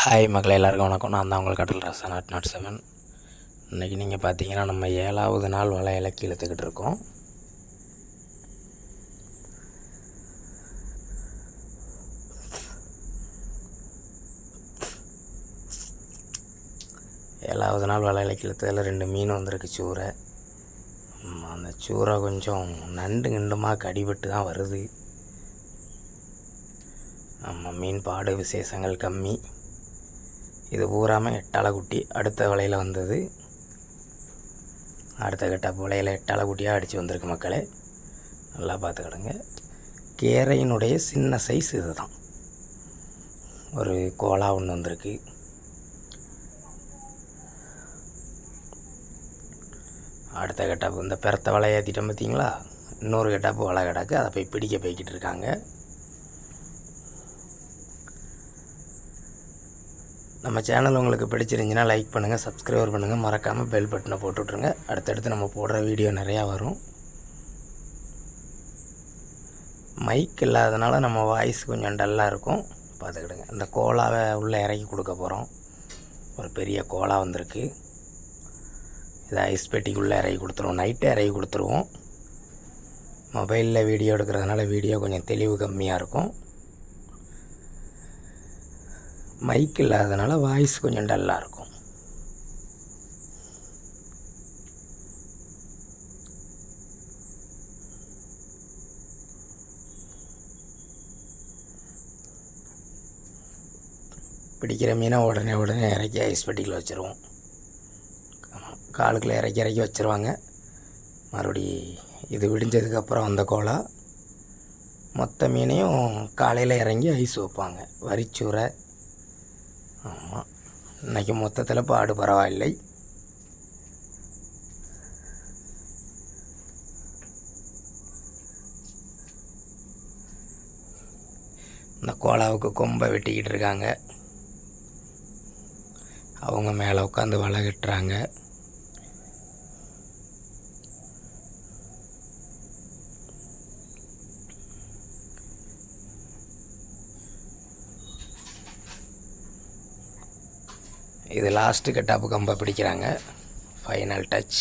Hi மக்களே, எல்லாருக்கும் வணக்கம். நான் தான் உங்கள் கடல் ரசன் @07. இன்றைக்கி நீங்கள் பார்த்தீங்கன்னா நம்ம 7வது நாள் வலை இலக்கி இழுத்துக்கிட்டு இருக்கோம். ஏழாவது நாள் வலை இலக்கி இழுத்ததில் 2 மீன் வந்திருக்கு சூறை. அந்த சூறை கொஞ்சம் நண்டு கிண்டுமாக கடிபட்டு தான் வருது. நம்ம மீன் பாடு விசேஷங்கள் கம்மி. இது பூராமல் 8 குட்டி அடுத்த வலையில் வந்தது. அடுத்த கட்ட வலையில் 8 குட்டியாக அடித்து வந்திருக்கு மக்களே. நல்லா பார்த்துக்கிடுங்க. கேரையினுடைய சின்ன சைஸ் இது தான். ஒரு கோலா ஒன்று வந்திருக்கு. அடுத்த கட்டாப்பு இந்த பெருத்த வலை ஏற்றிட்டோம் பார்த்தீங்களா, இன்னொரு கட்டாப்பு வலை கிடக்கு. அதை போய் பிடிக்க போய்கிட்டு இருக்காங்க. நம்ம சேனல் உங்களுக்கு பிடிச்சிருந்துச்சின்னா லைக் பண்ணுங்கள், சப்ஸ்கிரைபர் பண்ணுங்கள், மறக்காமல் பெல் பட்டனை போட்டு விட்ருங்க. அடுத்தடுத்து நம்ம போடுற வீடியோ நிறையா வரும். மைக் இல்லாதனால நம்ம வாய்ஸ் கொஞ்சம் டல்லாக இருக்கும், பார்த்துக்கிடுங்க. இந்த கோலாவை உள்ளே இறக்கி கொடுக்க போகிறோம். ஒரு பெரிய கோலா வந்திருக்கு. இதை ஐஸ் பெட்டிக்குள்ளே இறக்கி கொடுத்துருவோம். நைட்டே இறக்கி கொடுத்துருவோம். மொபைலில் வீடியோ எடுக்கிறதுனால வீடியோ கொஞ்சம் தெளிவு கம்மியாக இருக்கும். மைக் இல்லாதனால வாய்ஸ் கொஞ்சம் டல்லாக இருக்கும். பிடிக்கிற மீனை உடனே இறக்கி ஐஸ் பெட்டியில் வச்சுருவோம். காலுக்குள்ளே இறக்கி வச்சுருவாங்க. மறுபடி இது விடிஞ்சதுக்கப்புறம் அந்த கோலா மொத்த மீனையும் காலையில் இறங்கி ஐஸ் வைப்பாங்க. வரிச்சூரை. ஆமாம், இன்றைக்கி மொத்தத்தில் பாடு பரவாயில்லை. இந்த கோலாவுக்கு கொம்பை வெட்டிக்கிட்டு இருக்காங்க. அவங்க மேலே உட்காந்து வலை கட்டுறாங்க. இது லாஸ்ட்டு கட்டாப்பு கம்பை பிடிக்கிறாங்க. Final touch.